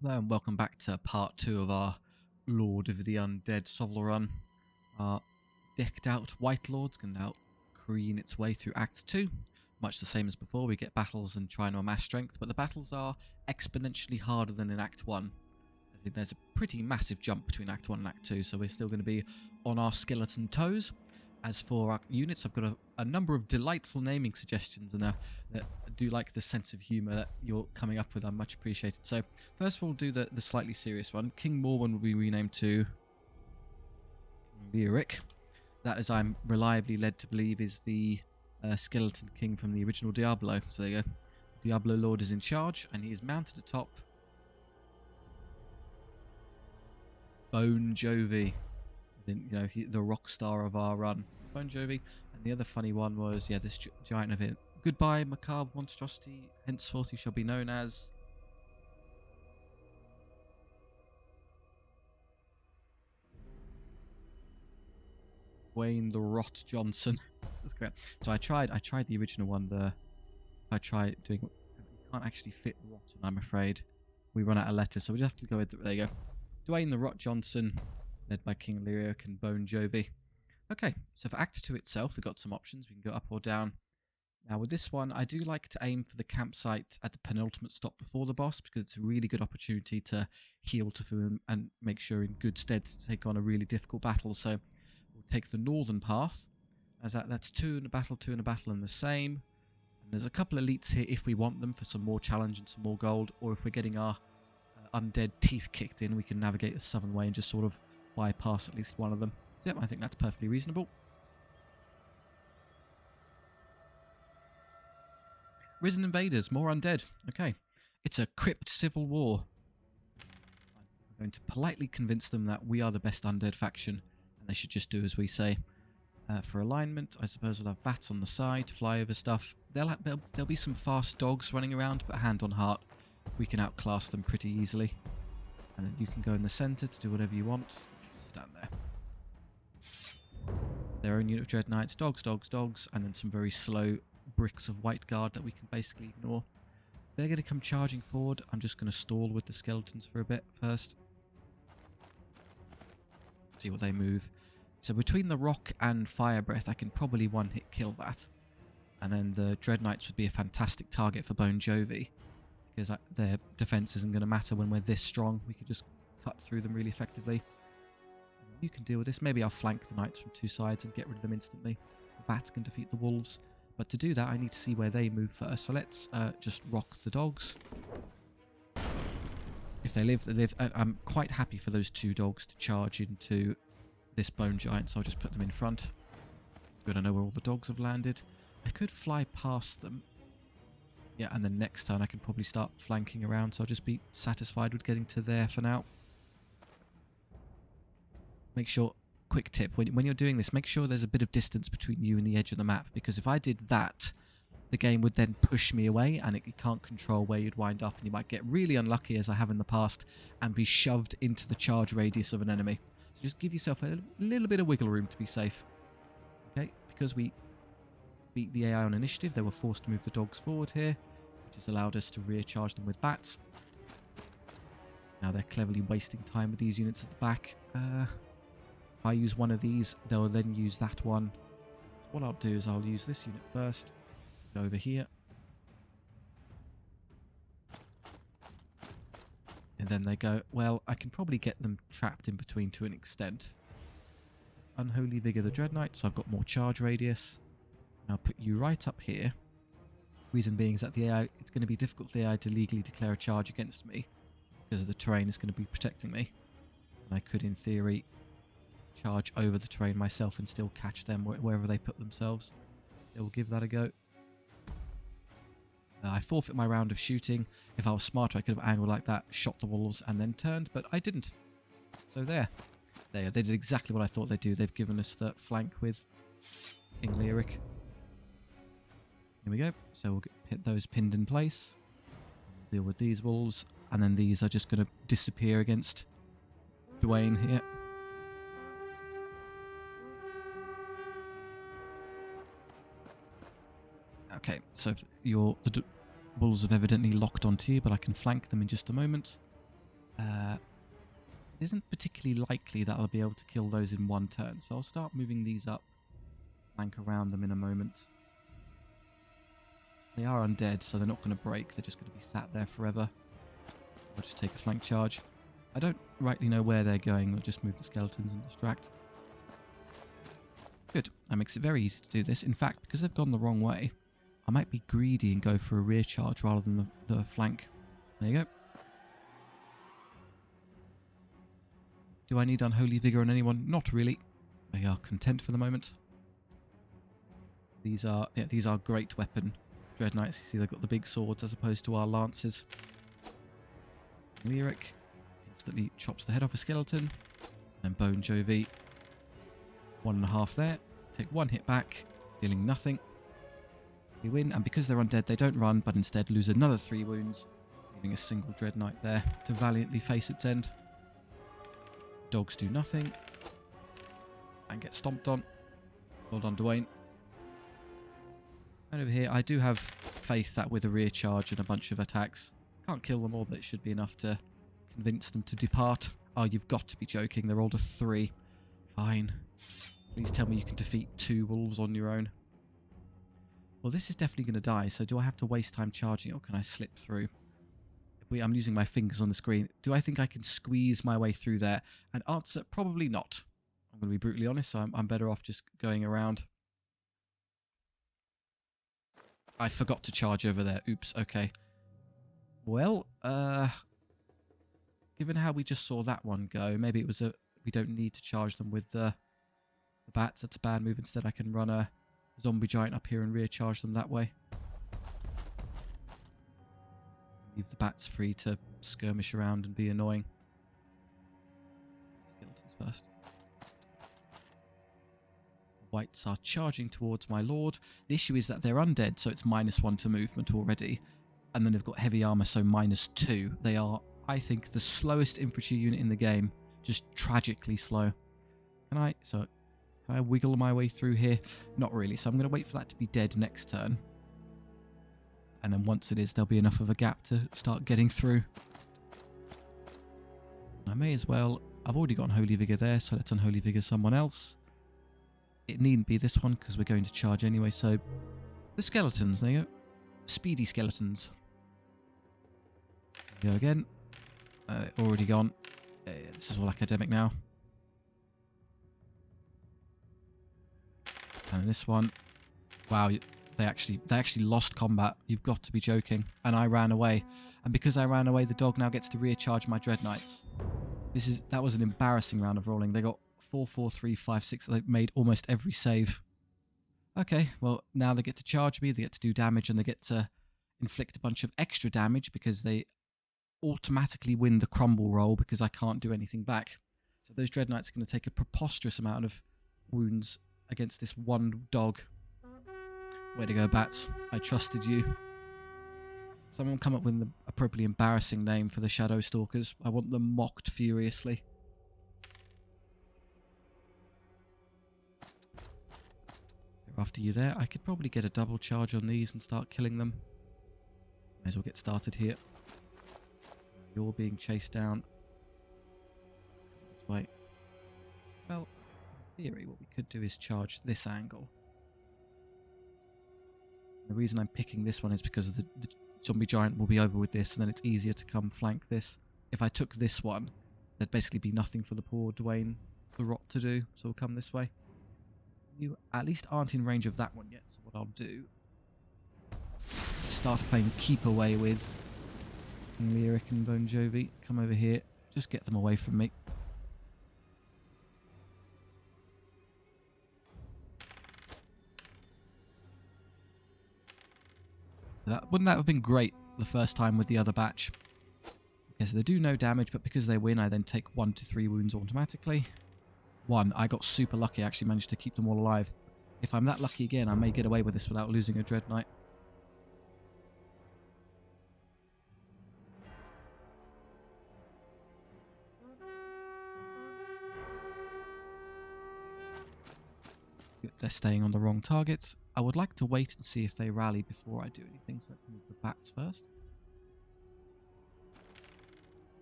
Hello and welcome back to part 2 of our Lord of the Undead SOVL run. Our decked out Wight Lord's going to now careen its way through Act 2. Much the same as before, we get battles and try and amass strength, but the battles are exponentially harder than in Act 1. I think there's a pretty massive jump between Act 1 and Act 2, so we're still going to be on our skeleton toes. As for our units, I've got a number of delightful naming suggestions, and I do like the sense of humour that you're coming up with. I'm much appreciated. So first we'll do the slightly serious one. King Morwen will be renamed to Lyric. That, as I'm reliably led to believe, is the skeleton king from the original Diablo. So there you go. Diablo Lord is in charge, and he is mounted atop Bon Jovi. The rock star of our run, Bon Jovi. And the other funny one was, yeah, this giant of it. Goodbye, macabre monstrosity. Henceforth you shall be known as Dwayne the Rot Johnson. That's correct. So I tried the original one. I tried doing. You can't actually fit rotten, I'm afraid. We run out of letters, so we just have to go with. There you go. Dwayne the Rot Johnson, led by King Lyric and Bon Jovi. Okay, so for Act 2 itself, we've got some options. We can go up or down. Now with this one, I do like to aim for the campsite at the penultimate stop before the boss, because it's a really good opportunity to heal to him and make sure in good stead to take on a really difficult battle. So we'll take the northern path, as that's 2 in a battle, 2 in a battle, and the same. And there's a couple of elites here if we want them for some more challenge and some more gold, or if we're getting our undead teeth kicked in, we can navigate the southern way and just sort of bypass at least one of them. So yep, I think that's perfectly reasonable. Risen invaders, more undead. Okay, it's a crypt civil war. I'm going to politely convince them that we are the best undead faction, and they should just do as we say. For alignment, I suppose we'll have bats on the side to fly over stuff. There'll be some fast dogs running around, but hand on heart, we can outclass them pretty easily. And then you can go in the centre to do whatever you want. Stand there. Their own unit of Dread Knights, dogs, and then some very slow bricks of White Guard that we can basically ignore. They're going to come charging forward. I'm just going to stall with the skeletons for a bit first. See what they move. So between the rock and fire breath, I can probably one-hit kill that. And then the Dread Knights would be a fantastic target for Bon Jovi, because their defense isn't going to matter when we're this strong. We can just cut through them really effectively. You can deal with this. Maybe I'll flank the knights from 2 sides and get rid of them instantly. The bats can defeat the wolves. But to do that, I need to see where they move first. So let's just rock the dogs. If they live, they live. I'm quite happy for those 2 dogs to charge into this bone giant, so I'll just put them in front. Good, I know where all the dogs have landed. I could fly past them. Yeah, and then next turn I can probably start flanking around, so I'll just be satisfied with getting to there for now. Make sure, quick tip, when you're doing this, make sure there's a bit of distance between you and the edge of the map, because if I did that, the game would then push me away, and it can't control where you'd wind up, and you might get really unlucky, as I have in the past, and be shoved into the charge radius of an enemy. So just give yourself a little bit of wiggle room to be safe. Okay, because we beat the AI on initiative, they were forced to move the dogs forward here, which has allowed us to rear charge them with bats. Now they're cleverly wasting time with these units at the back. If I use one of these, they'll then use that one. What I'll do is I'll use this unit first. Go over here. And then they go, well, I can probably get them trapped in between to an extent. Unholy Vigor the Dread Knight, so I've got more charge radius. And I'll put you right up here. Reason being is that the AI, it's going to be difficult for the AI to legally declare a charge against me, because the terrain is going to be protecting me. And I could, in theory, charge over the terrain myself and still catch them wherever they put themselves. So we'll give that a go. I forfeit my round of shooting. If I was smarter, I could have angled like that, shot the wolves, and then turned, but I didn't. So there. They did exactly what I thought they'd do. They've given us the flank with King Lyric. Here we go. So we'll hit those pinned in place. Deal with these wolves, and then these are just going to disappear against Dwayne here. Okay, so the wolves have evidently locked onto you, but I can flank them in just a moment. It isn't particularly likely that I'll be able to kill those in one turn, so I'll start moving these up, flank around them in a moment. They are undead, so they're not going to break, they're just going to be sat there forever. I'll just take a flank charge. I don't rightly know where they're going, I'll just move the skeletons and distract. Good, that makes it very easy to do this. In fact, because they've gone the wrong way, I might be greedy and go for a rear charge rather than the flank. There you go. Do I need Unholy Vigor on anyone? Not really. They are content for the moment. These are great weapon Dread Knights. You see they've got the big swords as opposed to our lances. Lyric instantly chops the head off a skeleton. And Bone Jovi. 1.5 there. Take 1 hit back, dealing nothing. We win, and because they're undead, they don't run, but instead lose another 3 wounds, leaving a single Dread Knight there to valiantly face its end. Dogs do nothing. And get stomped on. Well done, Dwayne. And over here, I do have faith that with a rear charge and a bunch of attacks, can't kill them all, but it should be enough to convince them to depart. Oh, you've got to be joking. They're rolled a 3. Fine. Please tell me you can defeat 2 wolves on your own. Well, this is definitely going to die, so do I have to waste time charging it, or can I slip through? I'm using my fingers on the screen. Do I think I can squeeze my way through there? And answer, probably not. I'm going to be brutally honest, so I'm better off just going around. I forgot to charge over there. Oops, okay. Well, given how we just saw that one go, maybe it was we don't need to charge them with the bats. That's a bad move. Instead, I can run a zombie giant up here and rear charge them that way. Leave the bats free to skirmish around and be annoying. Skeletons first. Wights are charging towards my lord. The issue is that they're undead, so it's -1 to movement already. And then they've got heavy armor, so -2. They are, I think, the slowest infantry unit in the game. Just tragically slow. Can I wiggle my way through here? Not really, so I'm going to wait for that to be dead next turn. And then once it is, there'll be enough of a gap to start getting through. I may as well... I've already got Unholy Vigor there, so let's Unholy Vigor someone else. It needn't be this one, because we're going to charge anyway, so... The skeletons, there you go. Speedy skeletons. There we go again. Already gone. This is all academic now. And this one... Wow, they actually lost combat. You've got to be joking. And I ran away. And because I ran away, the dog now gets to rear charge my Dread Knights. That was an embarrassing round of rolling. They got 4, 4, 3, 5, 6. They made almost every save. Okay, well, now they get to charge me, they get to do damage, and they get to inflict a bunch of extra damage because they automatically win the crumble roll because I can't do anything back. So those Dread Knights are going to take a preposterous amount of wounds against this one dog. Way to go, Bats. I trusted you. Someone come up with an appropriately embarrassing name for the Shadow Stalkers. I want them mocked furiously. They're after you there. I could probably get a double charge on these and start killing them. May as well get started here. You're being chased down. This way. Well, in theory, what we could do is charge this angle. The reason I'm picking this one is because the zombie giant will be over with this, and then it's easier to come flank this. If I took this one, there'd basically be nothing for the poor Dwayne the Rot to do, so we'll come this way. You at least aren't in range of that one yet, so what I'll do... start playing keep away with Lyric and Bon Jovi. Come over here, just get them away from me. Wouldn't that have been great the first time with the other batch? Okay, so they do no damage, but because they win, I then take 1 to 3 wounds automatically. 1. I got super lucky. I actually managed to keep them all alive. If I'm that lucky again, I may get away with this without losing a Dread Knight. They're staying on the wrong target. I would like to wait and see if they rally before I do anything, so let's move the bats first.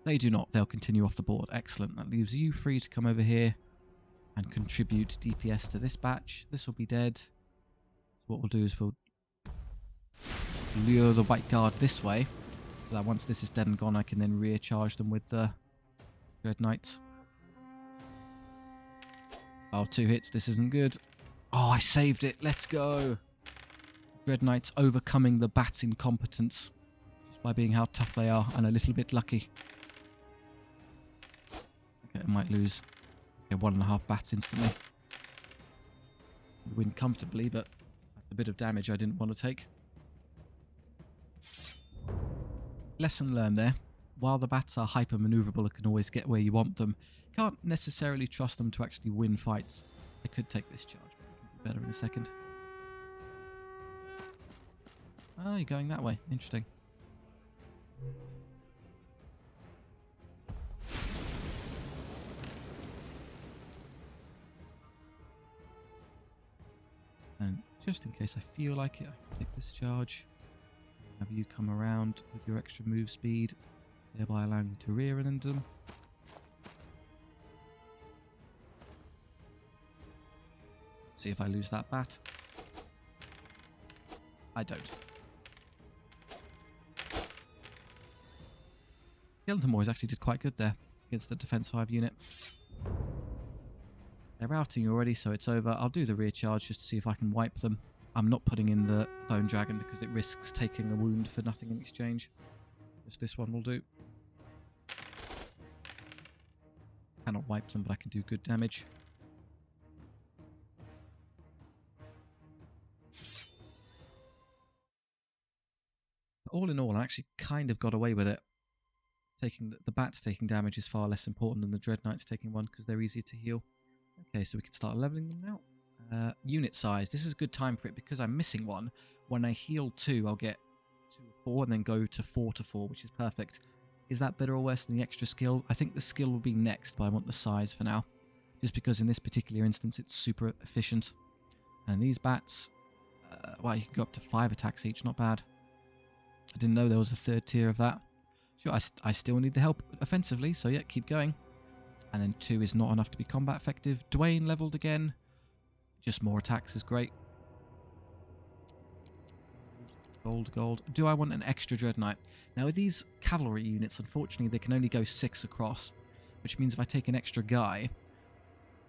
They do not. They'll continue off the board. Excellent. That leaves you free to come over here and contribute DPS to this batch. This will be dead. So what we'll do is we'll lure the White Guard this way, so that once this is dead and gone, I can then recharge them with the Dread Knights. Oh, 2 hits. This isn't good. Oh, I saved it. Let's go. Dread Knights overcoming the Bat's incompetence just by being how tough they are and a little bit lucky. Okay, I might lose 1.5 Bats instantly. Win comfortably, but that's a bit of damage I didn't want to take. Lesson learned there. While the Bats are hyper maneuverable and can always get where you want them, can't necessarily trust them to actually win fights. I could take this charge, but I can do better in a second. Oh, you're going that way. Interesting. And just in case I feel like it, I can take this charge. Have you come around with your extra move speed, thereby allowing you to rear and end them. See if I lose that bat. I don't. Skeleton Boys actually did quite good there against the Defense 5 unit. They're routing already, so it's over. I'll do the rear charge just to see if I can wipe them. I'm not putting in the Bone Dragon because it risks taking a wound for nothing in exchange. Just this one will do. Cannot wipe them, but I can do good damage. All in all, I actually kind of got away with it. The Bats taking damage is far less important than the Dread Knights taking one because they're easier to heal. Okay, so we can start leveling them now. Unit size. This is a good time for it because I'm missing one. When I heal 2, I'll get 2 or 4 and then go to 4 to 4, which is perfect. Is that better or worse than the extra skill? I think the skill will be next, but I want the size for now. Just because in this particular instance, it's super efficient. And these Bats, well, you can go up to 5 attacks each, not bad. I didn't know there was a 3rd tier of that. Sure, I still need the help offensively, so yeah, keep going. And then 2 is not enough to be combat effective. Dwayne leveled again. Just more attacks is great. Gold, gold. Do I want an extra Dread Knight? Now with these cavalry units, unfortunately, they can only go 6 across. Which means if I take an extra guy,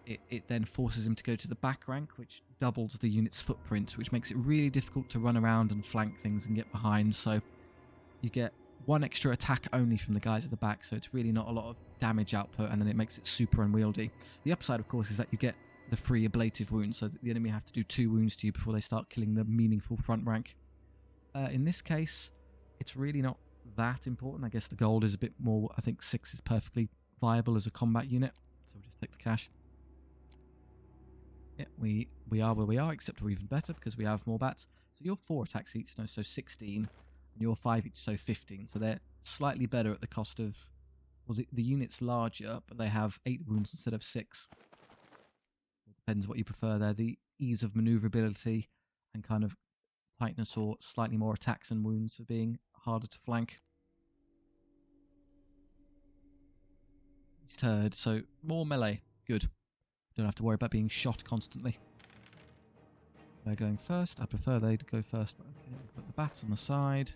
it then forces him to go to the back rank, which doubles the unit's footprint, which makes it really difficult to run around and flank things and get behind. So you get 1 extra attack only from the guys at the back, so it's really not a lot of damage output, and then it makes it super unwieldy. The upside, of course, is that you get the free ablative wounds, so the enemy have to do 2 wounds to you before they start killing the meaningful front rank. In this case, it's really not that important. I guess the gold is a bit more. I think 6 is perfectly viable as a combat unit, so we'll just take the cash. Yeah, we are where we are, except we're even better because we have more Bats. So you're 4 attacks each, no, so 16, and you're 5 each, so 15. So they're slightly better at the cost of. Well, the unit's larger, but they have 8 wounds instead of 6. Depends what you prefer there. The ease of maneuverability and kind of tightness or slightly more attacks and wounds for being harder to flank. He's turd, so more melee. Good. Don't have to worry about being shot constantly. They're going first. I prefer they to go first. But okay, we'll put the Bats on the side.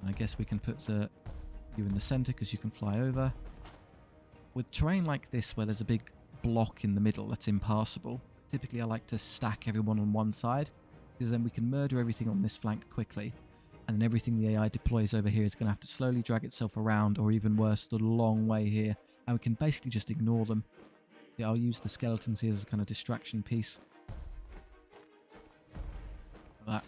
And I guess we can put you in the center because you can fly over. With terrain like this where there's a big block in the middle that's impassable, typically I like to stack everyone on one side because then we can murder everything on this flank quickly, and then everything the AI deploys over here is going to have to slowly drag itself around, or even worse, the long way here, and we can basically just ignore them. Yeah, I'll use the skeletons here as a kind of distraction piece. Like that.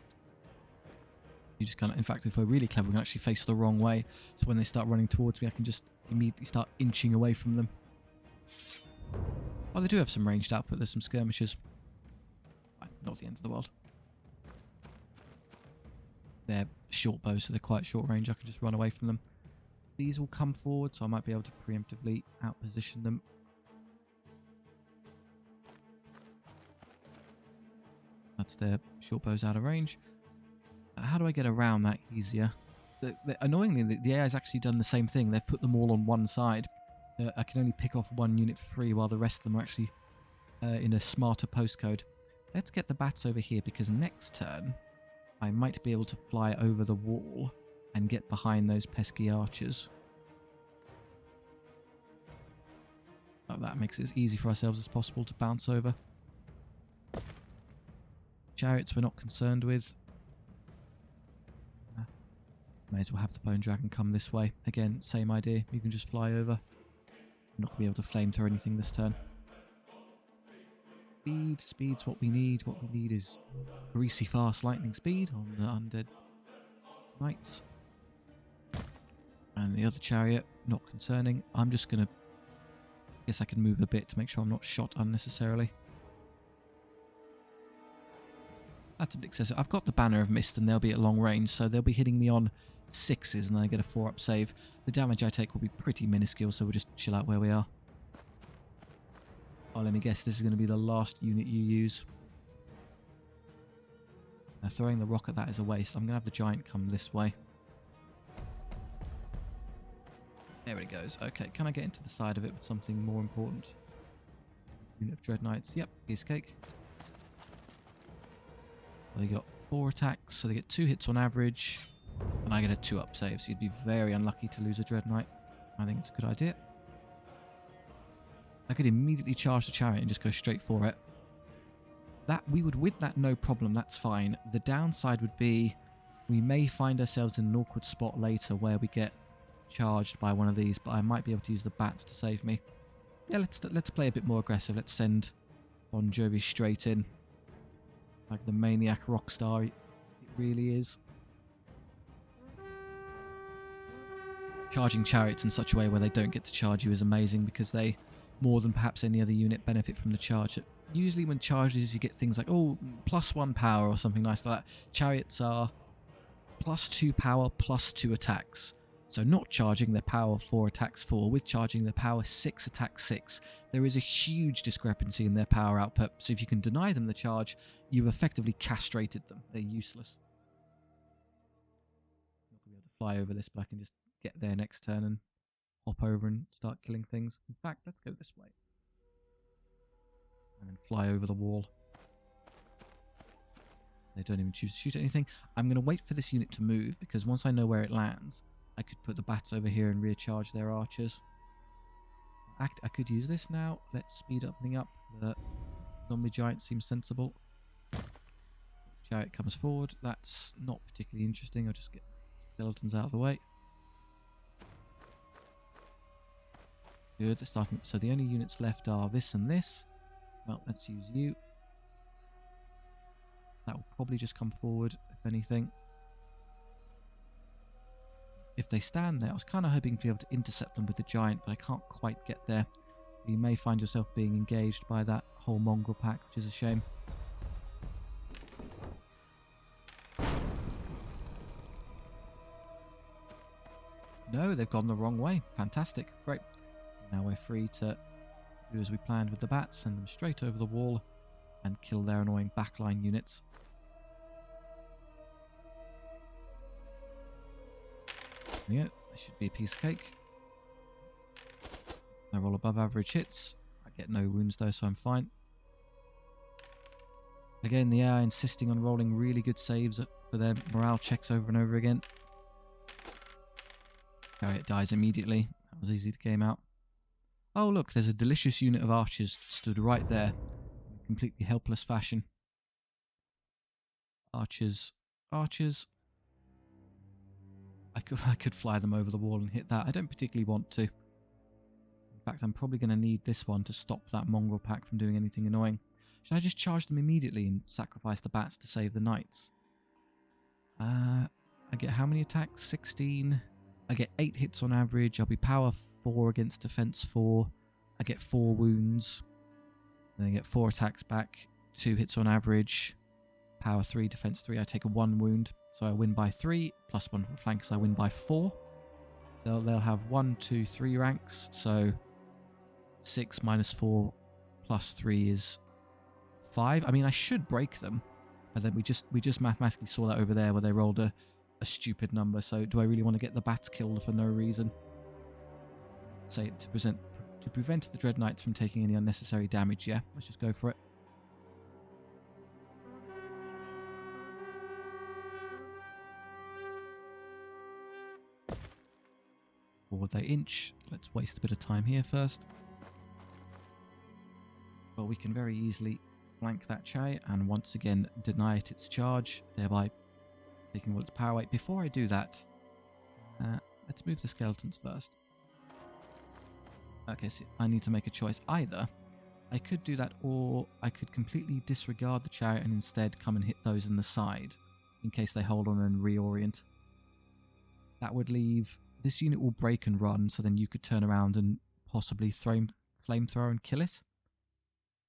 You just kind of, in fact, if we're really clever, we can actually face the wrong way, so when they start running towards me, I can just immediately start inching away from them. Oh, they do have some ranged output. There's some skirmishers. Not the end of the world. They're short bows, so they're quite short range. I can just run away from them. These will come forward, so I might be able to preemptively outposition them. That's their short bows out of range. How do I get around that easier? Annoyingly, the AI has actually done the same thing. They've put them all on one side. I can only pick off one unit for free, while the rest of them are actually in a smarter postcode. Let's get the bats over here, because next turn I might be able to fly over the wall and get behind those pesky archers. Oh, that makes it as easy for ourselves as possible to bounce over. Chariots we're not concerned with. May as well have the bone dragon come this way. Again, same idea. You can just fly over. I'm not going to be able to flame throw anything this turn. Speed. Speed's what we need. What we need is greasy fast lightning speed on the undead knights. And the other chariot, not concerning. I'm just going to... guess I can move a bit to make sure I'm not shot unnecessarily. That's a bit excessive. I've got the Banner of Mist and they'll be at long range, so they'll be hitting me on 6s and then I get a 4-up save. The damage I take will be pretty minuscule, so we'll just chill out where we are. Oh, let me guess, this is going to be the last unit you use. Now, throwing the rock at that is a waste. I'm going to have the giant come this way. There it goes. Okay, can I get into the side of it with something more important? Unit of Dread Knights. Yep, piece of cake. Well, they got 4 attacks, so they get 2 hits on average. And I get a 2-up save, so you'd be very unlucky to lose a Dread Knight. I think it's a good idea. I could immediately charge the chariot and just go straight for it. We would win that no problem, that's fine. The downside would be we may find ourselves in an awkward spot later where we get charged by one of these, but I might be able to use the bats to save me. Yeah, let's play a bit more aggressive. Let's send Bon Jovi straight in. Like the maniac rock star it really is. Charging chariots in such a way where they don't get to charge you is amazing, because they, more than perhaps any other unit, benefit from the charge. Usually when charges you get things like, oh, +1 power or something nice like that. Chariots are +2 power, +2 attacks. So not charging their power 4 attacks 4, with charging their power 6 attacks 6. There is a huge discrepancy in their power output, so if you can deny them the charge, you've effectively castrated them. They're useless. I'm not going to be able to fly over this, but I can just get there next turn and hop over and start killing things. In fact, let's go this way. And then fly over the wall. They don't even choose to shoot anything. I'm going to wait for this unit to move, because once I know where it lands, I could put the bats over here and recharge their archers. I could use this now. Let's speed everything up. The zombie giant seems sensible. Chariot comes forward. That's not particularly interesting. I'll just get skeletons out of the way. Good. So the only units left are this and this. Well, let's use you. That will probably just come forward, if anything. If they stand there, I was kind of hoping to be able to intercept them with the giant, but I can't quite get there. You may find yourself being engaged by that whole mongrel pack, which is a shame. No, they've gone the wrong way. Fantastic. Great. Now we're free to do as we planned with the bats, send them straight over the wall and kill their annoying backline units. Yeah, this should be a piece of cake. I roll above average hits. I get no wounds though, so I'm fine. Again, the AI insisting on rolling really good saves for their morale checks over and over again. Chariot dies immediately. That was easy to game out. Oh look, there's a delicious unit of archers stood right there in completely helpless fashion. Archers. Archers. I could fly them over the wall and hit that. I don't particularly want to. In fact, I'm probably going to need this one to stop that mongrel pack from doing anything annoying. Should I just charge them immediately and sacrifice the bats to save the knights? I get how many attacks? 16. I get 8 hits on average. I'll be power 4 against defense 4. I get 4 wounds. Then I get 4 attacks back. 2 hits on average. Power 3, defense 3. I take a 1 wound. So I win by 3, plus 1 for flanks, I win by 4. So they'll have 1, 2, 3 ranks. So 6 minus 4 plus 3 is 5. I mean, I should break them. But then we just mathematically saw that over there where they rolled a a stupid number, so do I really want to get the bats killed for no reason? Say to prevent the Dread Knights from taking any unnecessary damage, yeah? Let's just go for it. Forward they inch. Let's waste a bit of time here first. Well, we can very easily flank that chariot and once again deny it its charge, thereby taking all its power weight. Before I do that, let's move the skeletons first. Okay, so I need to make a choice. Either I could do that, or I could completely disregard the chariot and instead come and hit those in the side in case they hold on and reorient. That would leave... This unit will break and run, so then you could turn around and possibly flamethrower and kill it.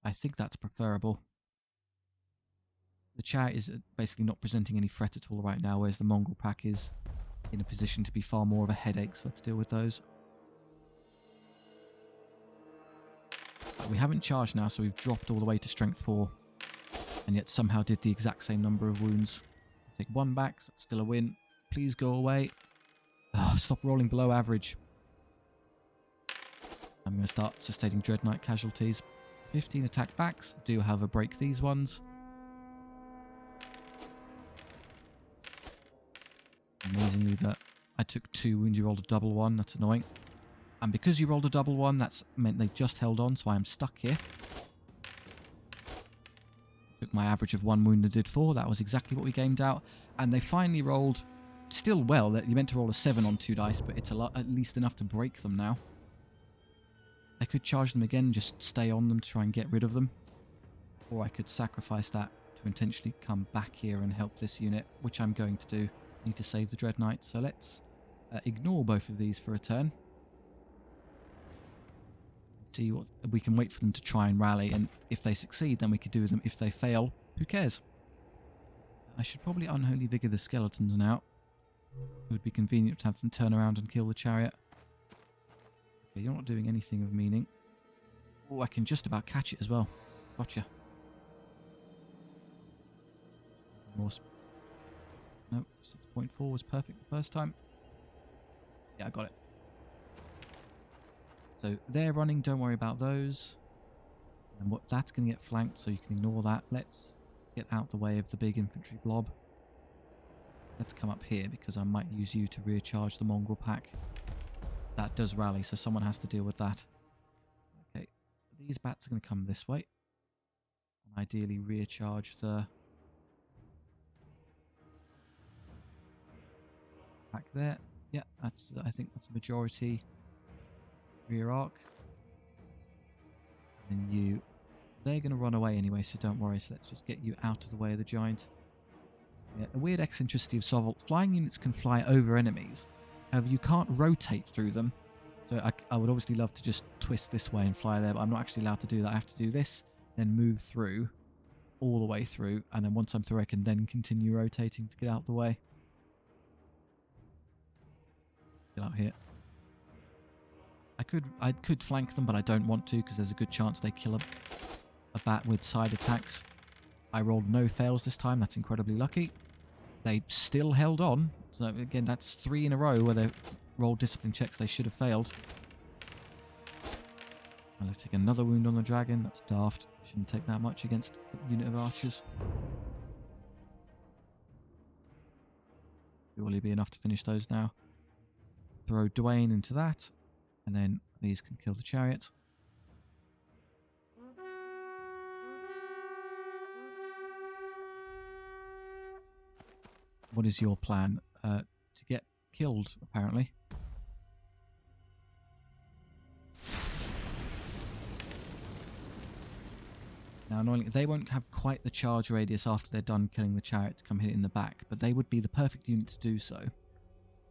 I think that's preferable. The chariot is basically not presenting any threat at all right now, whereas the Mongol pack is in a position to be far more of a headache, so let's deal with those. We haven't charged now, so we've dropped all the way to strength 4, and yet somehow did the exact same number of wounds. Take 1 back, so it's still a win. Please go away. Oh, stop rolling below average. I'm going to start sustaining Dread Knight casualties. 15 attack backs. Do however break these ones. Amazingly that I took 2 wounds, you rolled a double 1. That's annoying. And because you rolled a double 1, that's meant they just held on, so I am stuck here. Took my average of 1 wound and did 4. That was exactly what we gamed out. And they finally rolled still well. You meant to roll a 7 on 2 dice, but it's at least enough to break them now. I could charge them again and just stay on them to try and get rid of them. Or I could sacrifice that to intentionally come back here and help this unit, which I'm going to do. Need to save the Dread Knight, so let's ignore both of these for a turn. See what we can wait for them to try and rally, and if they succeed then we could do with them. If they fail, who cares? I should probably Unholy Vigor the skeletons now. It would be convenient to have them turn around and kill the chariot. Okay, you're not doing anything of meaning. Oh, I can just about catch it as well. Gotcha. More no, 6.4 was perfect the first time. Yeah, I got it. So they're running, don't worry about those. And what that's going to get flanked, so you can ignore that. Let's get out the way of the big infantry blob. Let's come up here because I might use you to recharge the Mongol pack. That does rally, so someone has to deal with that. Okay, these bats are going to come this way. And ideally recharge the pack there. Yeah, that's. I think that's a majority rear arc. And you... They're going to run away anyway, so don't worry. So let's just get you out of the way of the giant. Yeah, a weird eccentricity of SOVL. Flying units can fly over enemies. However, you can't rotate through them. So I would obviously love to just twist this way and fly there, but I'm not actually allowed to do that. I have to do this, then move through, all the way through, and then once I'm through I can then continue rotating to get out of the way. Get out here. I could flank them, but I don't want to because there's a good chance they kill a bat with side attacks. I rolled no fails this time. That's incredibly lucky. They still held on. So again, that's 3 in a row where they rolled discipline checks they should have failed. I'll take another wound on the dragon. That's daft. Shouldn't take that much against a unit of archers. Surely be enough to finish those now. Throw Dwayne into that. And then these can kill the chariot. What is your plan? To get killed, apparently. Now, annoyingly, they won't have quite the charge radius after they're done killing the chariot to come hit it in the back, but they would be the perfect unit to do so. So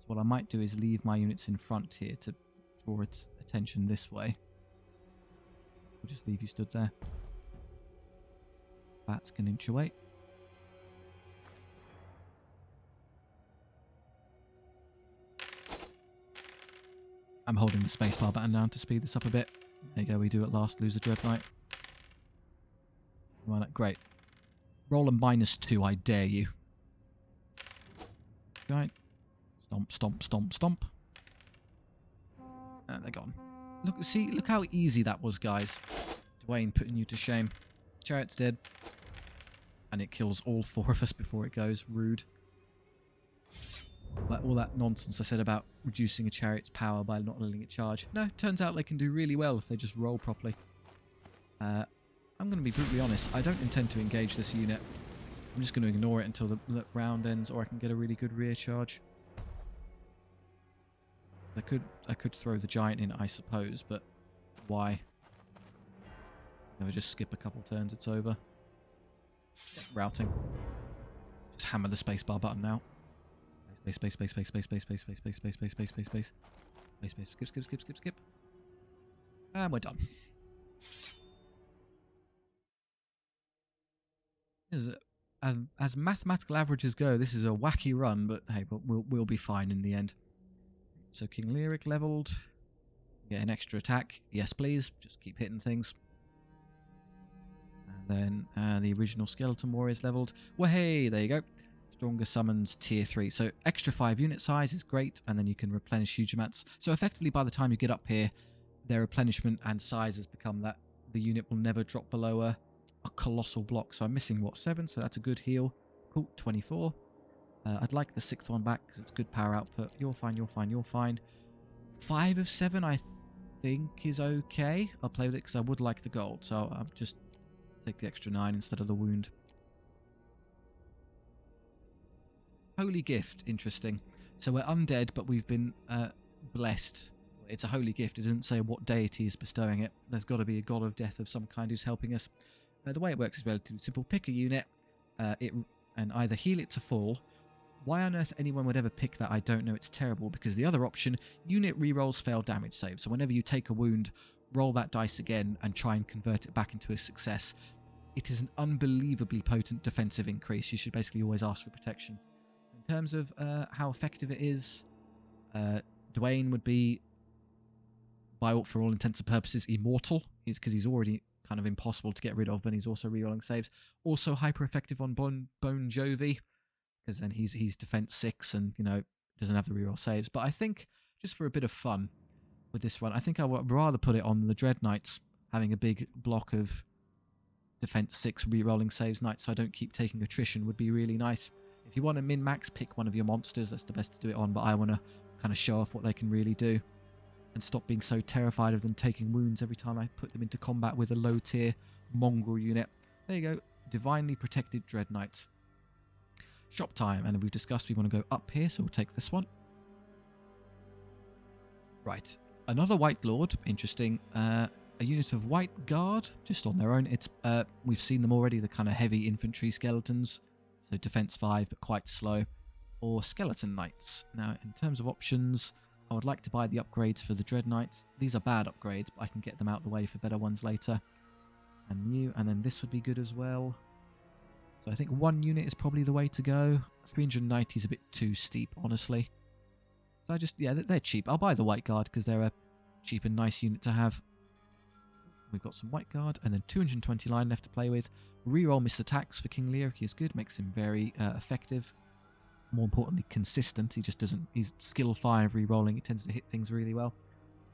what I might do is leave my units in front here to draw its attention this way. We'll just leave you stood there. Bats can inch away. I'm holding the spacebar button down to speed this up a bit. There you go, we do at last lose a Dread Knight. Right, great. Roll a -2, I dare you. Giant. Stomp, stomp, stomp, stomp. And they're gone. Look, see, look how easy that was, guys. Dwayne putting you to shame. Chariot's dead. And it kills all 4 of us before it goes. Rude. Like all that nonsense I said about reducing a chariot's power by not letting it charge. No, turns out they can do really well if they just roll properly. I'm going to be brutally honest. I don't intend to engage this unit. I'm just going to ignore it until the round ends, or I can get a really good rear charge. I could throw the giant in, I suppose, but why? Never just skip a couple turns, it's over. Routing. Just hammer the spacebar button now. Space, space, space, space, space, space, space, space, space, space, space, space, space. Space, space, skip, skip, skip, skip, skip. And we're done. As mathematical averages go, this is a wacky run, but hey, but we'll be fine in the end. So King Lyric leveled. Get an extra attack. Yes, please. Just keep hitting things. And then the original Skeleton Warriors leveled. Well, hey, there you go. Stronger summons tier 3. So extra 5 unit size is great, and then you can replenish huge amounts. So effectively, by the time you get up here, their replenishment and size has become that the unit will never drop below a colossal block. So I'm missing, what, 7? So that's a good heal. Cool, 24. I'd like the 6th one back because it's good power output. You're fine, you're fine, you're fine. 5 of 7 I think is okay. I'll play with it because I would like the gold. So I'll just take the extra 9 instead of the wound. Holy gift, interesting. So we're undead, but we've been blessed. It's a holy gift. It doesn't say what deity is bestowing it. There's got to be a god of death of some kind who's helping us. The way it works is relatively simple. Pick a unit and either heal it to full. Why on earth anyone would ever pick that, I don't know. It's terrible, because the other option, unit rerolls fail damage save. So whenever you take a wound, roll that dice again and try and convert it back into a success. It is an unbelievably potent defensive increase. You should basically always ask for protection. In terms of how effective it is, Dwayne would be, for all intents and purposes, immortal. Because he's already kind of impossible to get rid of, and he's also rerolling saves. Also hyper effective on Bon Jovi, because then he's defense 6 and, you know, doesn't have the reroll saves. But I think, just for a bit of fun with this one, I think I would rather put it on the Dread Knights, having a big block of defense 6 rerolling saves knights, so I don't keep taking attrition, would be really nice. If you want to min-max, pick one of your monsters. That's the best to do it on, but I want to kind of show off what they can really do and stop being so terrified of them taking wounds every time I put them into combat with a low-tier mongrel unit. There you go. Divinely Protected Dread Knights. Shop time, and we've discussed we want to go up here, so we'll take this one. Right. Another Wight Lord. Interesting. A unit of Wight Guard, just on their own. It's we've seen them already, the kind of heavy infantry skeletons. So defense 5, but quite slow. Or Skeleton Knights. Now, in terms of options, I would like to buy the upgrades for the Dread Knights. These are bad upgrades, but I can get them out of the way for better ones later. And new, and then this would be good as well. So I think 1 unit is probably the way to go. 390 is a bit too steep, honestly. So I just, yeah, they're cheap. I'll buy the Wight Guard because they're a cheap and nice unit to have. We've got some Wight Guard, and then 220 line left to play with. Reroll missed attacks for King Lyric is good, makes him very effective. More importantly, consistent. He just doesn't, he's skill 5 rerolling. He tends to hit things really well.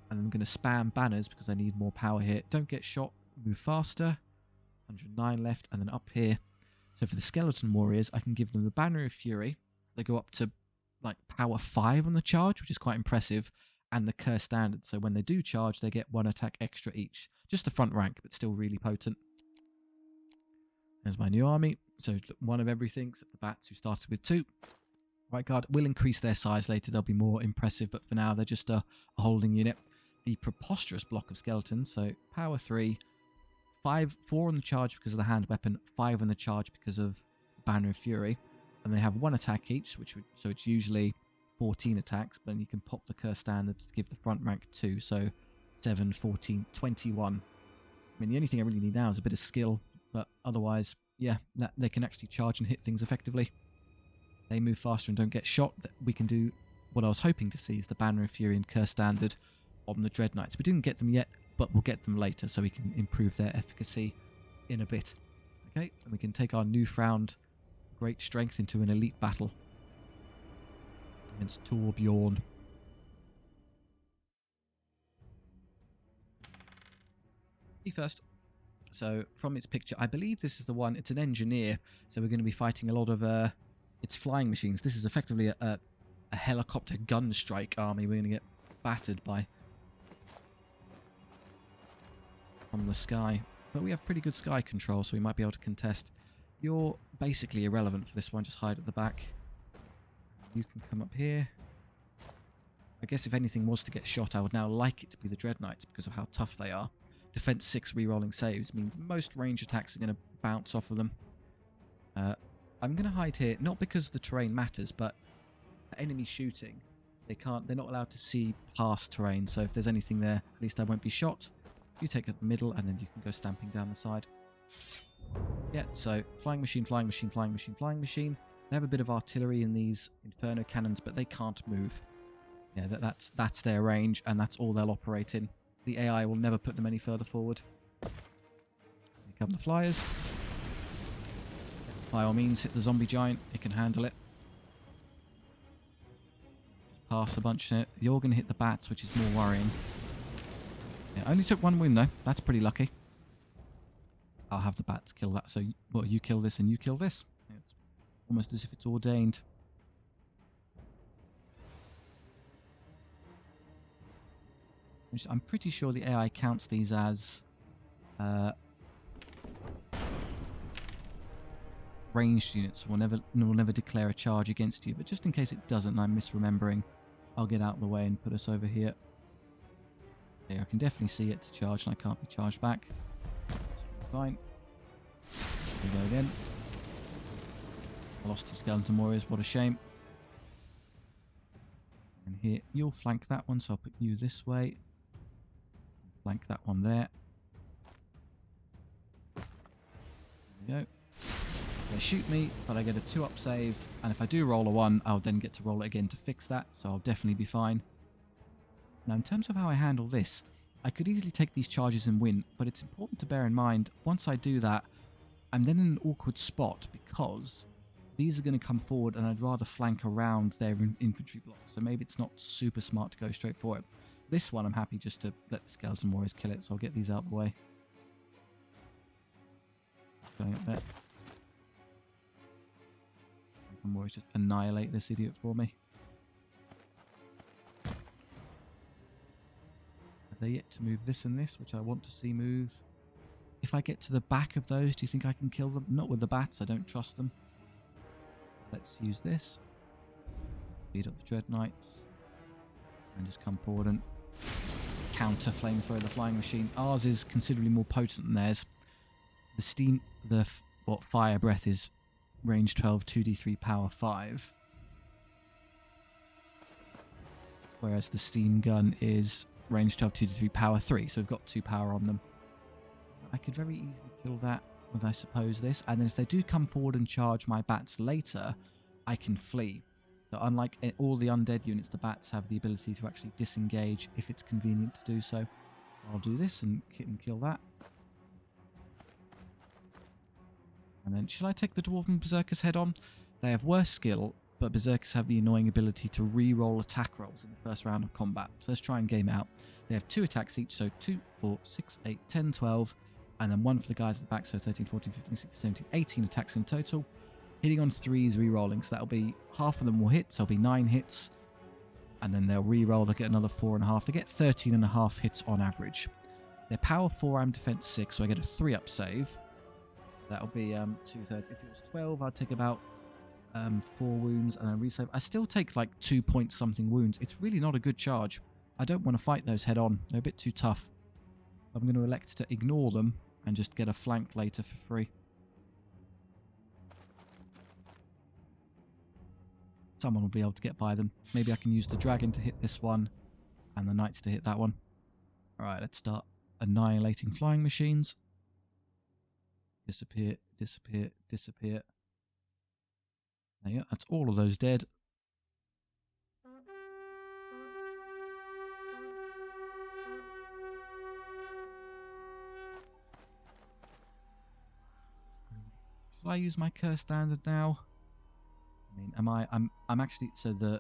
And I'm going to spam banners because I need more power here. Don't get shot, move faster. 109 left, and then up here. So for the Skeleton Warriors, I can give them the Banner of Fury. So they go up to like power 5 on the charge, which is quite impressive. And the Curse Standard. So when they do charge, they get 1 attack extra each. Just the front rank, but still really potent. There's my new army. So 1 of everything, except the bats who started with 2. Wight Guard will increase their size later. They'll be more impressive, but for now, they're just a holding unit. The Preposterous block of skeletons. So power 3. 4 on the charge because of the hand weapon, 5 on the charge because of Banner of Fury, and they have 1 attack each, so it's usually 14 attacks, but then you can pop the Curse Standards to give the front rank 2, so 7, 14, 21. I mean, the only thing I really need now is a bit of skill, but otherwise, yeah, they can actually charge and hit things effectively. They move faster and don't get shot. We can do what I was hoping to see is the Banner of Fury and Curse Standard on the Dread Knights. We didn't get them yet, but we'll get them later so we can improve their efficacy in a bit. Okay, and we can take our newfound great strength into an elite battle. against Torbjorn. Me first. So from its picture, I believe this is the one. It's an engineer, so we're going to be fighting a lot of it's flying machines. This is effectively a helicopter gun strike army. We're going to get battered by from the sky, but we have pretty good sky control, so we might be able to contest. You're basically irrelevant for this one. Just hide at the back. You can come up here. I guess if anything was to get shot, I would now like it to be the Dread Knights because of how tough they are. Defense 6 rerolling saves means most range attacks are going to bounce off of them. I'm going to hide here, not because the terrain matters, but for enemy shooting, they're not allowed to see past terrain, so if there's anything there, at least I won't be shot. You take it at the middle, and then you can go stamping down the side. Yeah, so flying machine, flying machine, flying machine, flying machine. They have a bit of artillery in these Inferno cannons, but they can't move. Yeah, that's their range, and that's all they'll operate in. The AI will never put them any further forward. Here come the flyers. By all means, hit the zombie giant. It can handle it. Pass a bunch. You're going to hit the bats, which is more worrying. Yeah, only took one wound, though. That's pretty lucky. I'll have the bats kill that. So, well, you kill this and you kill this. It's almost as if it's ordained. I'm pretty sure the AI counts these as ranged units. Will never declare a charge against you. But just in case it doesn't, and I'm misremembering, I'll get out of the way and put us over here. Yeah, I can definitely see it to charge, and I can't be charged back. Fine. Here we go again. I lost 2 skeleton warriors. What a shame. And here, you'll flank that one, so I'll put you this way. Flank that one there. There we go. They shoot me, but I get a 2-up save, and if I do roll a 1, I'll then get to roll it again to fix that, so I'll definitely be fine. Now, in terms of how I handle this, I could easily take these charges and win, but it's important to bear in mind, once I do that, I'm then in an awkward spot, because these are going to come forward, and I'd rather flank around their infantry block, so maybe it's not super smart to go straight for it. This one, I'm happy just to let the skeleton warriors kill it, so I'll get these out of the way. Going up there. Skeleton warriors just annihilate this idiot for me. Are they yet to move this and this, which I want to see move? If I get to the back of those, do you think I can kill them? Not with the bats, I don't trust them. Let's use this. Speed up the Dread Knights. And just come forward and counter flamethrower the flying machine. Ours is considerably more potent than theirs. The steam, fire breath is range 12, 2d3, power 5. Whereas the steam gun is range 12, 2d3, power 3. So we've got 2 power on them. I could very easily kill that with, I suppose, this. And then if they do come forward and charge my bats later, I can flee. So unlike all the undead units, the bats have the ability to actually disengage if it's convenient to do so. I'll do this and kill that. And then, should I take the Dwarven Berserkers head on? They have worse skill, but Berserkers have the annoying ability to re-roll attack rolls in the first round of combat. So let's try and game out. They have 2 attacks each, so 2, 4, 6, 8, 10, 12, and then 1 for the guys at the back, so 13, 14, 15, 16, 17, 18 attacks in total. Hitting on 3s, re-rolling, so that'll be half of them will hit, so it'll be 9 hits, and then they'll re-roll, they'll get another 4.5. They get 13.5 hits on average. They're power 4, I'm defense 6, so I get a 3-up save. That'll be 2/3. If it was 12, I'd take about 4 wounds and then resave. I still take like 2 point something wounds. It's really not a good charge. I don't want to fight those head on. They're a bit too tough. I'm going to elect to ignore them and just get a flank later for free. Someone will be able to get by them. Maybe I can use the dragon to hit this one and the knights to hit that one. Alright, let's start annihilating flying machines. Disappear, disappear, disappear. There you go. That's all of those dead. Should I use my curse standard now? I mean, I'm actually, so the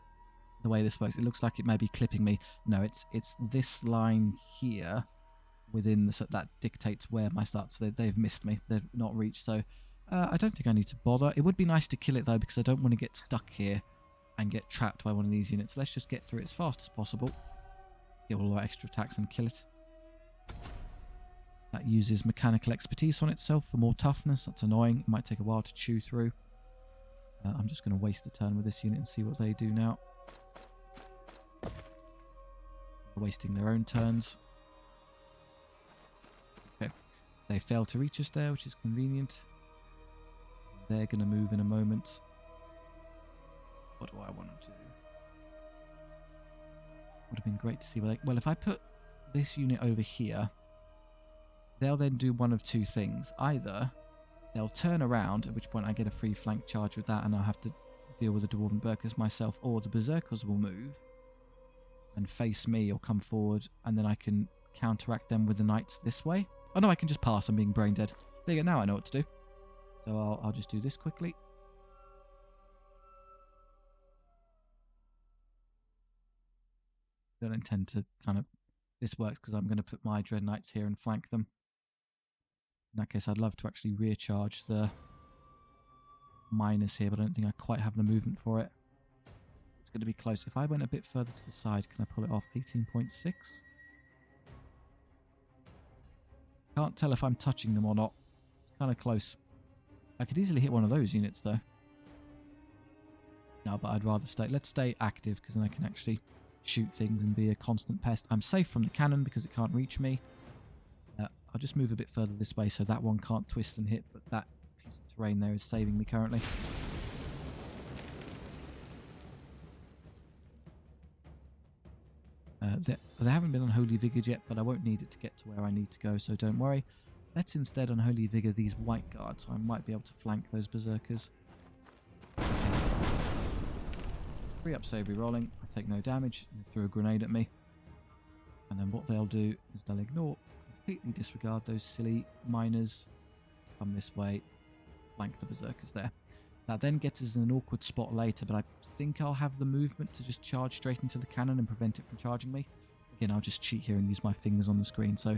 the way this works. It looks like it may be clipping me. No, it's this line here within the, so that dictates where my start. So they've missed me. They've not reached. So I don't think I need to bother. It would be nice to kill it though, because I don't want to get stuck here and get trapped by one of these units. Let's just get through it as fast as possible. Get all our extra attacks and kill it. That uses mechanical expertise on itself for more toughness. That's annoying. It might take a while to chew through. I'm just going to waste a turn with this unit and see what they do now. They're wasting their own turns. Okay. They fail to reach us there, which is convenient. They're going to move in a moment. What do I want to do? Would have been great to see where they... Well, if I put this unit over here, they'll then do one of two things. Either they'll turn around, at which point I get a free flank charge with that and I'll have to deal with the Dwarven Berserkers myself, or the Berserkers will move and face me or come forward, and then I can counteract them with the Knights this way. Oh no, I can just pass. I'm being brain dead. There you go, now I know what to do. So I'll just do this quickly. Don't intend to kind of... This works because I'm going to put my Dread Knights here and flank them. In that case, I'd love to actually rear charge the miners here, but I don't think I quite have the movement for it. It's going to be close. If I went a bit further to the side, can I pull it off? 18.6. Can't tell if I'm touching them or not. It's kind of close. I could easily hit one of those units, though. No, but I'd rather stay... Let's stay active, because then I can actually shoot things and be a constant pest. I'm safe from the cannon because it can't reach me. I'll just move a bit further this way so that one can't twist and hit, but that piece of terrain there is saving me currently. They haven't been Unholy Vigored yet, but I won't need it to get to where I need to go, so don't worry. Let's instead Unholy Vigor these White Guards, so I might be able to flank those Berserkers. Free up save rerolling, I take no damage, and they threw a grenade at me. And then what they'll do is they'll ignore, completely disregard those silly miners, come this way, flank the Berserkers there. That then gets us in an awkward spot later, but I think I'll have the movement to just charge straight into the cannon and prevent it from charging me. Again, I'll just cheat here and use my fingers on the screen. So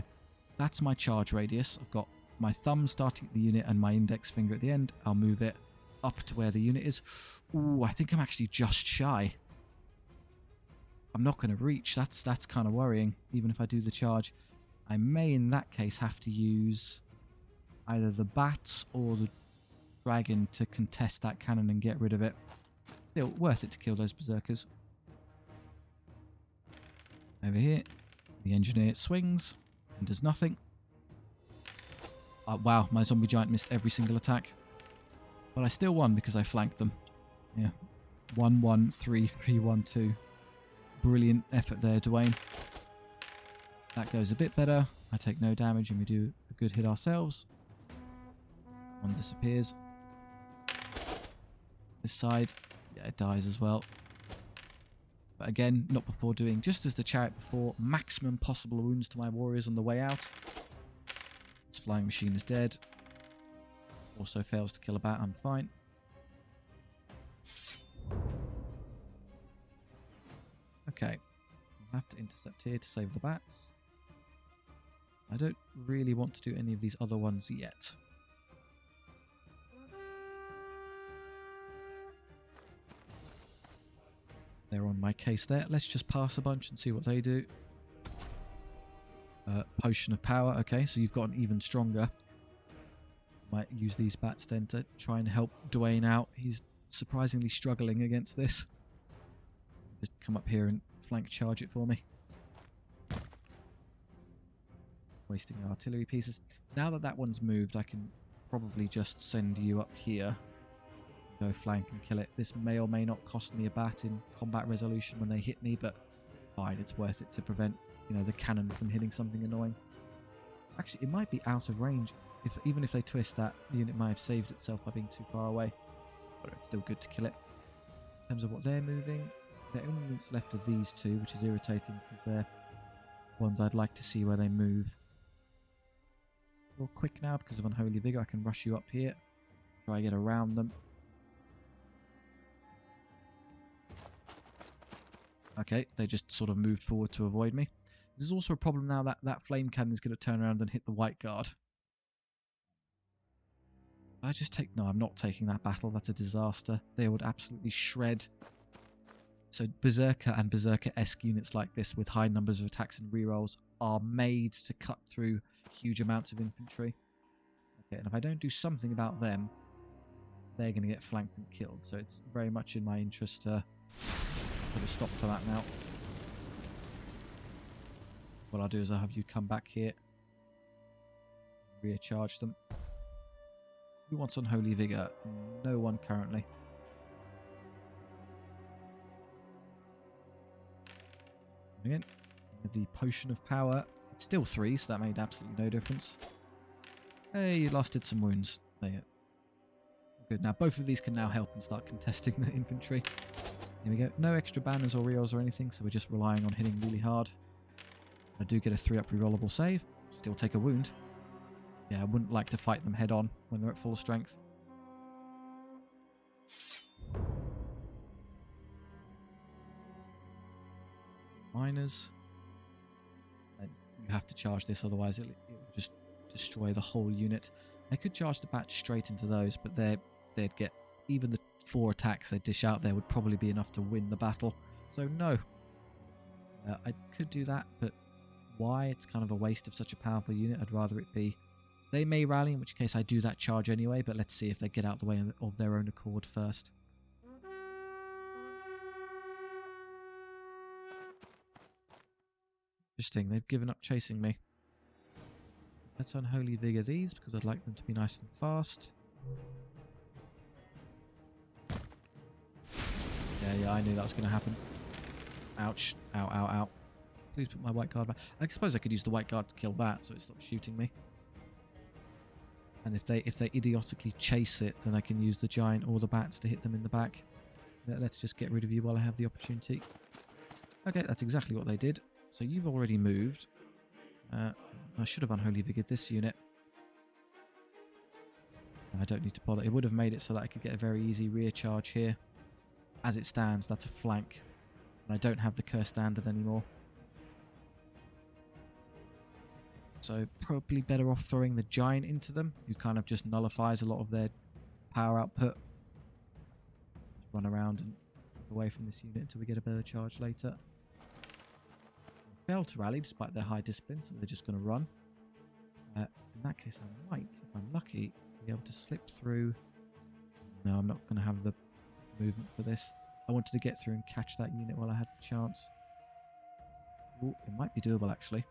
that's my charge radius. I've got my thumb starting at the unit and my index finger at the end. I'll move it up to where the unit is. Ooh, I think I'm actually just shy. I'm not going to reach. That's kind of worrying, even if I do the charge. I may, in that case, have to use either the bats or the dragon to contest that cannon and get rid of it. Still, worth it to kill those Berserkers. Over here, the engineer swings and does nothing. Wow, my zombie giant missed every single attack. But I still won because I flanked them. Yeah. 1-1-3-3-1-2. Brilliant effort there, Dwayne. That goes a bit better. I take no damage and we do a good hit ourselves. One disappears. This side, yeah, it dies as well. But again, not before doing, just as the chariot before, maximum possible wounds to my warriors on the way out. This flying machine is dead. Also fails to kill a bat, I'm fine. Okay, I have to intercept here to save the bats. I don't really want to do any of these other ones yet. They're on my case there. Let's just pass a bunch and see what they do. Potion of power. Okay, so you've gotten even stronger. Might use these bats then to try and help Dwayne out. He's surprisingly struggling against this. Just come up here and flank charge it for me. Wasting artillery pieces. Now that that one's moved, I can probably just send you up here. Go flank and kill it. This may or may not cost me a bat in combat resolution when they hit me, but fine, it's worth it to prevent, you know, the cannon from hitting something annoying. Actually, it might be out of range. Even if they twist, that unit might have saved itself by being too far away. But it's still good to kill it. In terms of what they're moving, the only units left are these two, which is irritating because they're ones I'd like to see where they move. Real quick now because of Unholy Vigor, I can rush you up here. Try and get around them. Okay, they just sort of moved forward to avoid me. There's also a problem now that that flame cannon is going to turn around and hit the white guard. I just take... No, I'm not taking that battle. That's a disaster. They would absolutely shred. So Berserker and Berserker-esque units like this with high numbers of attacks and rerolls are made to cut through huge amounts of infantry. Okay, and if I don't do something about them, they're going to get flanked and killed. So it's very much in my interest to put a stop to that now. What I'll do is I'll have you come back here, recharge them. Who wants Unholy Vigor? No one currently. Again, the Potion of Power. It's still 3, so that made absolutely no difference. Hey, you lasted some wounds. There you go. Good. Now both of these can now help and start contesting the infantry. Here we go. No extra banners or reels or anything, so we're just relying on hitting really hard. I do get a 3-up rerollable save. Still take a wound. Yeah, I wouldn't like to fight them head on when they're at full strength. Miners. And you have to charge this, otherwise it will just destroy the whole unit. I could charge the batch straight into those, but they'd get... Even the 4 attacks they dish out there would probably be enough to win the battle. So no. I could do that, but why? It's kind of a waste of such a powerful unit. I'd rather it be... They may rally, in which case I do that charge anyway, but let's see if they get out the way of their own accord first. Interesting, they've given up chasing me. Let's Unholy Vigor these, because I'd like them to be nice and fast. Yeah, I knew that was going to happen. Ouch. Ow, ow, ow. Please put my white guard back. I suppose I could use the white guard to kill that, so it stops shooting me. And if they idiotically chase it, then I can use the giant or the bats to hit them in the back. Let's just get rid of you while I have the opportunity. Okay, that's exactly what they did. So you've already moved. I should have Unholy Vigored this unit. I don't need to bother. It would have made it so that I could get a very easy rear charge here. As it stands, that's a flank. And I don't have the curse standard anymore. So probably better off throwing the giant into them, who kind of just nullifies a lot of their power output. Just run around and move away from this unit until we get a better charge later. Failed to rally despite their high discipline, so they're just going to run. In that case, I might, if I'm lucky, be able to slip through. No, I'm not going to have the movement for this. I wanted to get through and catch that unit while I had the chance. Ooh, it might be doable actually.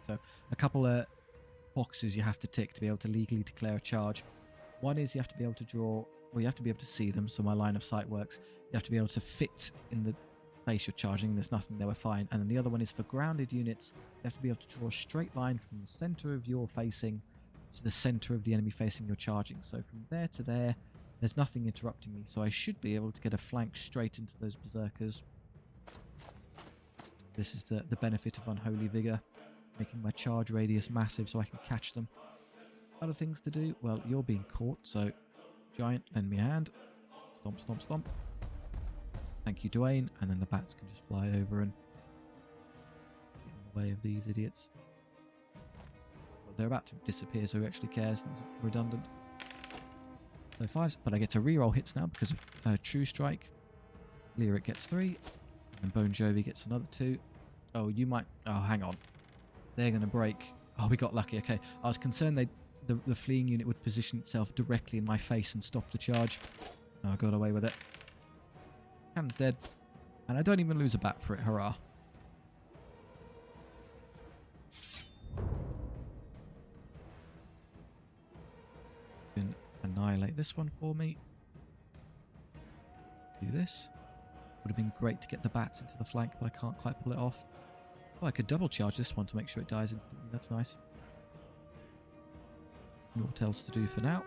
So a couple of boxes you have to tick to be able to legally declare a charge. One is you have to be able to draw, well, you have to be able to see them, so my line of sight works. You have to be able to fit in the space you're charging. There's nothing there, we're fine. And then the other one is for grounded units. You have to be able to draw a straight line from the center of your facing to the center of the enemy facing you're charging. So from there to there, there's nothing interrupting me. So I should be able to get a flank straight into those berserkers. This is the benefit of Unholy Vigor, making my charge radius massive so I can catch them. Other things to do? Well, you're being caught, so giant, lend me a hand. Stomp, stomp, stomp. Thank you, Dwayne. And then the bats can just fly over and get in the way of these idiots. Well, they're about to disappear, so who actually cares? It's redundant. So 5s, but I get to reroll hits now because of True Strike. Lyric gets 3, and Bone Jovi gets another 2. Oh, you might... Oh, hang on. They're going to break. Oh, we got lucky. Okay, I was concerned the fleeing unit would position itself directly in my face and stop the charge. No, I got away with it. Cannon's dead. And I don't even lose a bat for it. Hurrah. Can annihilate this one for me. Do this. Would have been great to get the bats into the flank, but I can't quite pull it off. Oh, I could double charge this one to make sure it dies instantly. That's nice. What else to do for now?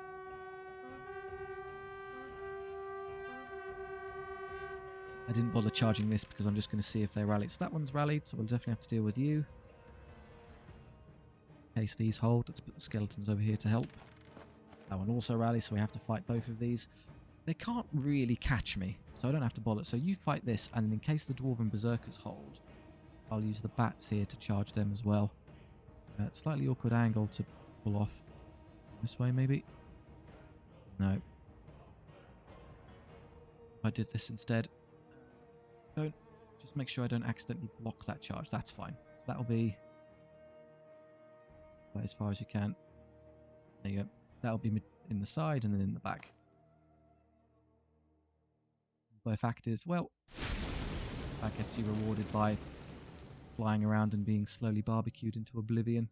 I didn't bother charging this because I'm just going to see if they rallied. So that one's rallied, so we'll definitely have to deal with you. In case these hold, let's put the skeletons over here to help. That one also rallies, so we have to fight both of these. they can't really catch me, so I don't have to bother. So you fight this, and in case the Dwarven Berserkers hold, I'll use the bats here to charge them as well. Slightly awkward angle to pull off. This way, maybe? No. I did this instead. Don't. Just make sure I don't accidentally block that charge. That's fine. So that'll be as far as you can. There you go. That'll be in the side and then in the back. Both active. Well, that gets you rewarded by flying around and being slowly barbecued into oblivion.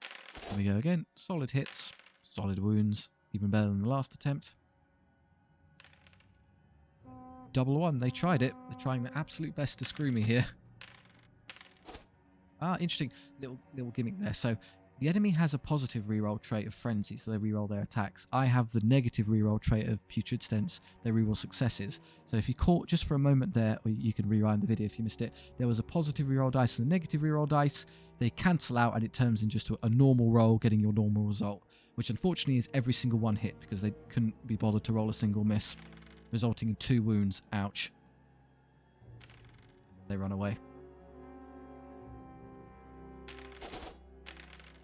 There we go again. Solid hits, solid wounds, even better than the last attempt. Double one. They tried it. They're trying their absolute best to screw me here. Ah, interesting little gimmick there. So the enemy has a positive reroll trait of frenzy, so they reroll their attacks. I have the negative reroll trait of putrid stents. They reroll successes. So if you caught just for a moment there, or you can rewind the video if you missed it, there was a positive reroll dice and a negative reroll dice. They cancel out and it turns into just a normal roll, getting your normal result, which unfortunately is every single one hit because they couldn't be bothered to roll a single miss, resulting in 2 wounds. Ouch. They run away.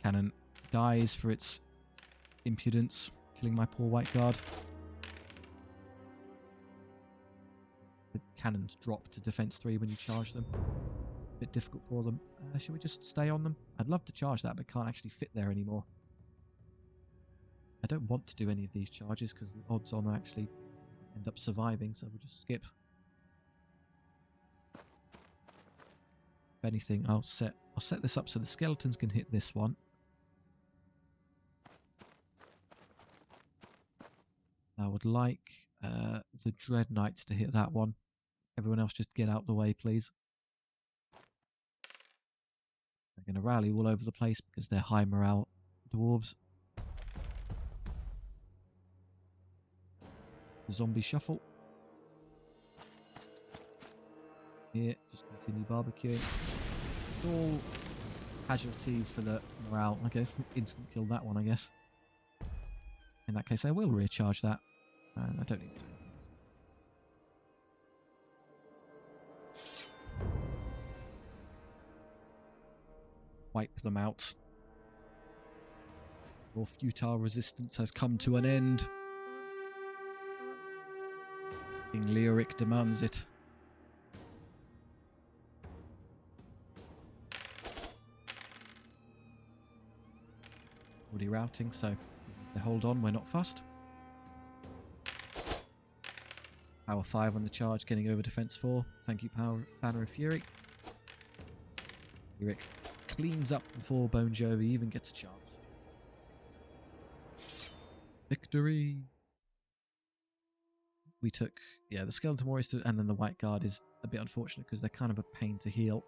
Cannon dies for its impudence, killing my poor white guard. The cannons drop to defense 3 when you charge them. A bit difficult for them. Should we just stay on them? I'd love to charge that, but can't actually fit there anymore. I don't want to do any of these charges because the odds on I actually end up surviving, so we'll just skip. If anything, I'll set this up so the skeletons can hit this one. I would like the Dread Knights to hit that one. Everyone else just get out the way, please. They're going to rally all over the place because they're high morale dwarves. The zombie shuffle. Here, just continue barbecuing. It's all casualties for the morale. Okay, instant kill that one, I guess. In that case, I will recharge that. And I don't need to do anything else. Wipe them out. Your futile resistance has come to an end. King Leoric demands it. Already routing, so they hold on, we're not fussed. Power 5 on the charge, getting over defense 4. Thank you, Banner of Fury. Leoric cleans up before Bone Jovi even gets a chance. Victory! We took, yeah, the Skeleton Warriors, and then the White Guard is a bit unfortunate because they're kind of a pain to heal.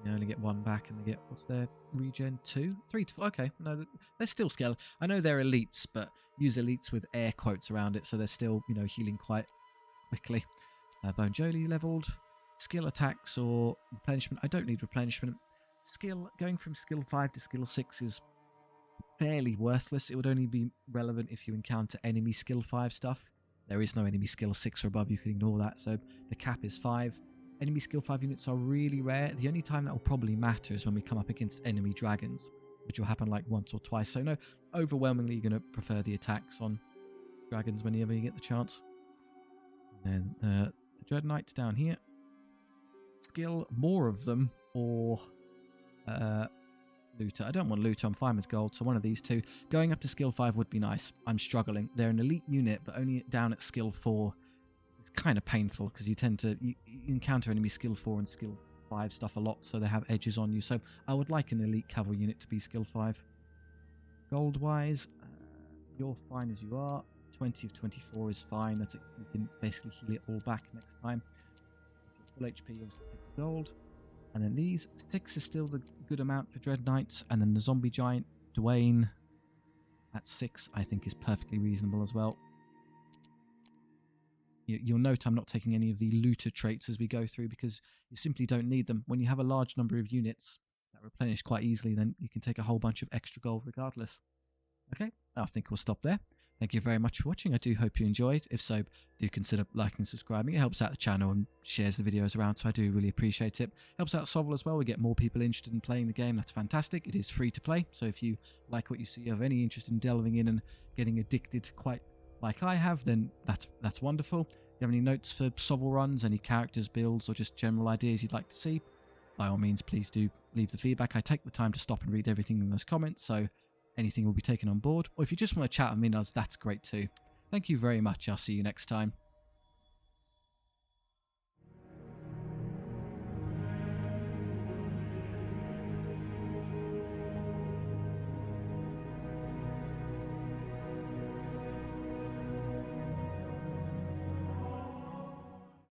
You only get 1 back and they get, what's their regen? 2? 3 to 4? Okay, no, they're still skeleton. I know they're elites, but use elites with air quotes around it, so they're still, you know, healing quite quickly. Bone Jolie leveled. Skill attacks or replenishment. I don't need replenishment. Skill, going from skill 5 to skill 6 is fairly worthless. It would only be relevant if you encounter enemy skill 5 stuff. There is no enemy skill 6 or above, you can ignore that, so the cap is 5. Enemy skill 5 units are really rare. The only time that will probably matter is when we come up against enemy dragons, which will happen like once or twice. So no, overwhelmingly you're going to prefer the attacks on dragons whenever you get the chance. And then the Dread Knights down here. Skill more of them or Looter. I don't want Looter, I'm fine with gold, so one of these two. Going up to skill 5 would be nice. I'm struggling. They're an elite unit, but only down at skill 4. It's kind of painful because you tend to you encounter enemy skill 4 and skill 5 stuff a lot, so they have edges on you. So I would like an elite cavalry unit to be skill 5. Gold wise, you're fine as you are. 20 of 24 is fine. That's it. You can basically heal it all back next time. Full HP, obviously take the gold. And then these 6 is still the good amount for Dread Knights. And then the zombie giant Dwayne at 6 I think is perfectly reasonable as well. You'll note I'm not taking any of the looter traits as we go through because you simply don't need them. When you have a large number of units that replenish quite easily, then you can take a whole bunch of extra gold regardless. Okay, I think we'll stop there. Thank you very much for watching. I do hope you enjoyed. If so, do consider liking and subscribing. It helps out the channel and shares the videos around, so I do really appreciate it. Helps out SOVL as well. We get more people interested in playing the game. That's fantastic. It is free to play, so if you like what you see, have any interest in delving in and getting addicted quite like I have, then that's wonderful. If you have any notes for SOVL runs, any characters, builds, or just general ideas you'd like to see, by all means, please do leave the feedback. I take the time to stop and read everything in those comments, so anything will be taken on board. Or if you just want to chat with me, that's great too. Thank you very much. I'll see you next time.